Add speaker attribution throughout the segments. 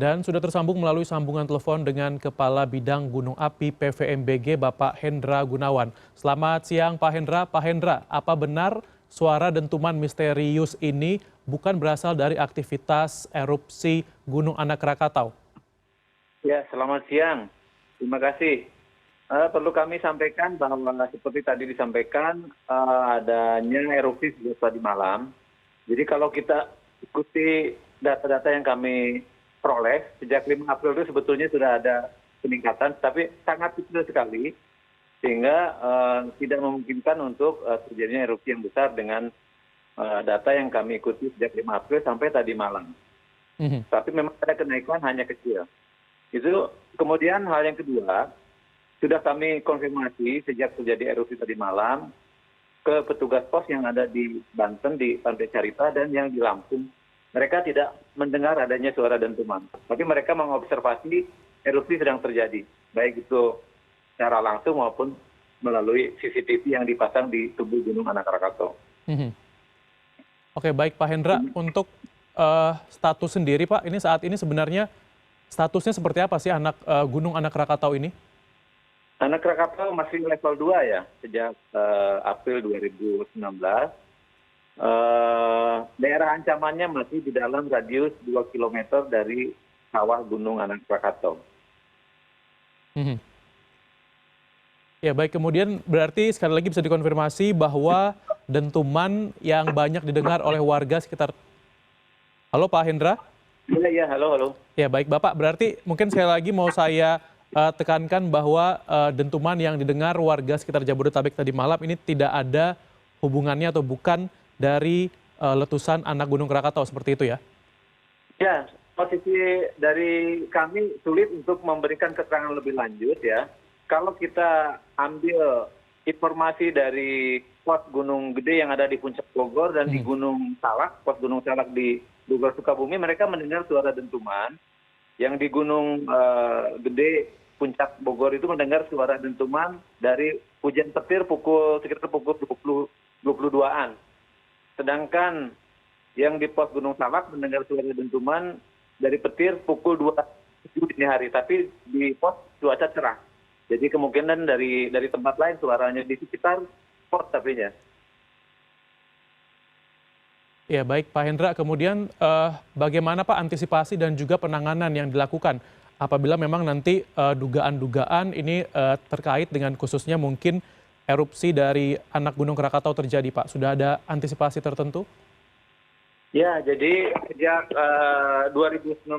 Speaker 1: Dan sudah tersambung melalui sambungan telepon dengan Kepala Bidang Gunung Api PVMBG Bapak Hendra Gunawan. Selamat siang Pak Hendra. Pak Hendra, apa benar suara dentuman misterius ini bukan berasal dari aktivitas erupsi Gunung Anak Rakatau?
Speaker 2: Ya, selamat siang. Terima kasih. Perlu kami sampaikan bahwa seperti tadi disampaikan adanya erupsi sejak tadi malam. Jadi kalau kita ikuti data-data yang kami peroleh, sejak 5 April itu sebetulnya sudah ada peningkatan, tapi sangat kecil sekali, sehingga tidak memungkinkan untuk terjadinya erupsi yang besar dengan data yang kami ikuti sejak 5 April sampai tadi malam. Tapi memang ada kenaikan hanya kecil. Itu kemudian hal yang kedua, sudah kami konfirmasi sejak terjadi erupsi tadi malam ke petugas pos yang ada di Banten, di Pantai Carita, dan yang di Lampung. Mereka tidak mendengar adanya suara dentuman, tapi mereka mengobservasi erupsi sedang terjadi, baik itu secara langsung maupun melalui CCTV yang dipasang di tubuh Gunung Anak Rakatau.
Speaker 1: Oke, baik Pak Hendra, untuk status sendiri Pak, ini saat ini sebenarnya statusnya seperti apa sih Gunung Anak Rakatau ini?
Speaker 2: Anak Rakatau masih level 2 ya, sejak April 2019. Daerah ancamannya masih di dalam radius 2 km dari kawah Gunung Anak Rakatau.
Speaker 1: Ya baik, kemudian berarti sekali lagi bisa dikonfirmasi bahwa dentuman yang banyak didengar oleh warga sekitar... Halo Pak Hendra?
Speaker 2: Iya, halo.
Speaker 1: Ya baik Bapak, berarti mungkin sekali lagi mau saya tekankan bahwa dentuman yang didengar warga sekitar Jabodetabek tadi malam ini tidak ada hubungannya atau bukan dari letusan anak Gunung Krakatau, seperti itu ya?
Speaker 2: Ya, posisi dari kami sulit untuk memberikan keterangan lebih lanjut ya. Kalau kita ambil informasi dari pos Gunung Gede yang ada di Puncak Bogor dan di Gunung Salak, pos Gunung Salak di Bogor Sukabumi, mereka mendengar suara dentuman. Yang di Gunung Gede Puncak Bogor itu mendengar suara dentuman dari hujan petir sekitar pukul 22-an. Sedangkan yang di pos Gunung Salak mendengar suara dentuman dari petir pukul 2 dini hari, tapi di pos cuaca cerah. Jadi kemungkinan dari tempat lain suaranya di sekitar pos tapinya.
Speaker 1: Ya baik Pak Hendra, kemudian bagaimana Pak antisipasi dan juga penanganan yang dilakukan apabila memang nanti dugaan-dugaan ini terkait dengan khususnya mungkin erupsi dari anak Gunung Krakatau terjadi Pak? Sudah ada antisipasi tertentu?
Speaker 2: Ya, jadi sejak 2019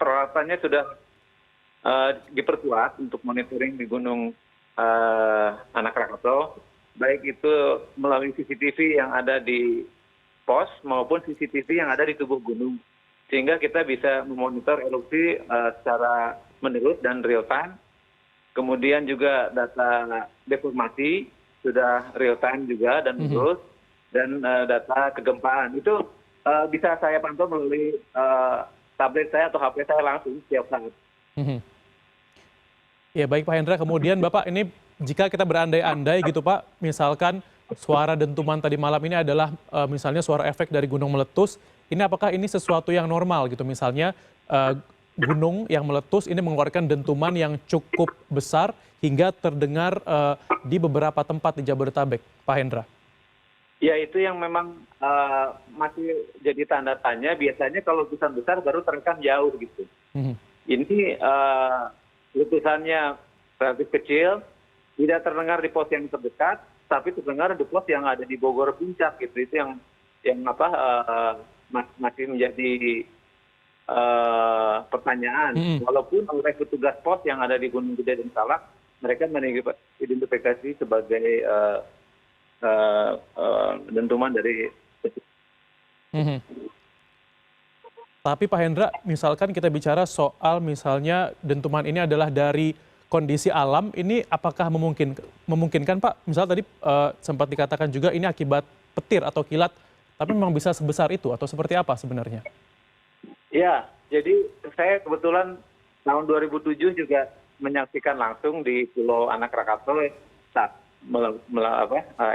Speaker 2: peralatannya sudah diperkuat untuk monitoring di Gunung Anak Rakatau, baik itu melalui CCTV yang ada di pos maupun CCTV yang ada di tubuh gunung, sehingga kita bisa memonitor erupsi secara menerus dan real time. Kemudian juga data deformasi sudah real time juga dan menerus, dan data kegempaan itu bisa saya pantau melalui tablet saya atau HP saya langsung setiap saat.
Speaker 1: Ya baik Pak Hendra, kemudian Bapak ini jika kita berandai-andai gitu Pak, misalkan suara dentuman tadi malam ini adalah misalnya suara efek dari gunung meletus, ini apakah ini sesuatu yang normal gitu? Misalnya gunung yang meletus ini mengeluarkan dentuman yang cukup besar hingga terdengar di beberapa tempat di Jabodetabek, Pak Hendra.
Speaker 2: Ya, itu yang memang masih jadi tanda tanya. Biasanya kalau letusan besar baru terekam jauh gitu. Ini letusannya relatif kecil, tidak terdengar di pos yang terdekat, tapi terdengar di pos yang ada di Bogor Puncak gitu. Itu yang masih menjadi pertanyaan. Walaupun oleh petugas pos yang ada di Gunung Gede dan Salak, mereka mengidentifikasi sebagai dentuman dari
Speaker 1: Tapi Pak Hendra, misalkan kita bicara soal misalnya dentuman ini adalah dari kondisi alam, ini apakah memungkinkan Pak? Misal tadi sempat dikatakan juga ini akibat petir atau kilat, tapi memang bisa sebesar itu atau seperti apa sebenarnya?
Speaker 2: Ya, jadi saya kebetulan tahun 2007 juga menyaksikan langsung di Pulau Anak Rakatau saat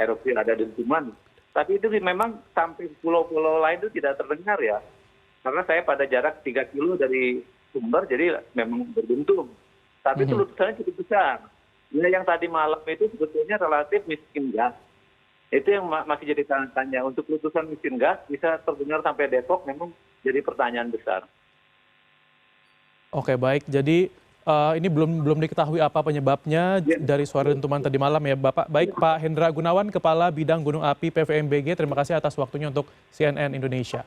Speaker 2: erupsi ada dentuman. Tapi itu memang sampai pulau-pulau lain itu tidak terdengar ya. Karena saya pada jarak 3 kilo dari sumber, jadi memang berdentum. Tapi itu letusannya cukup besar. Nah, yang tadi malam itu sebetulnya relatif miskin gas. Itu yang masih jadi tanda tanya. Untuk letusan miskin gas bisa terdengar sampai Depok memang jadi pertanyaan besar.
Speaker 1: Oke, baik. Jadi ini belum diketahui apa penyebabnya dari suara dentuman tadi malam ya, Bapak. Baik, Pak Hendra Gunawan, Kepala Bidang Gunung Api PVMBG. Terima kasih atas waktunya untuk CNN Indonesia.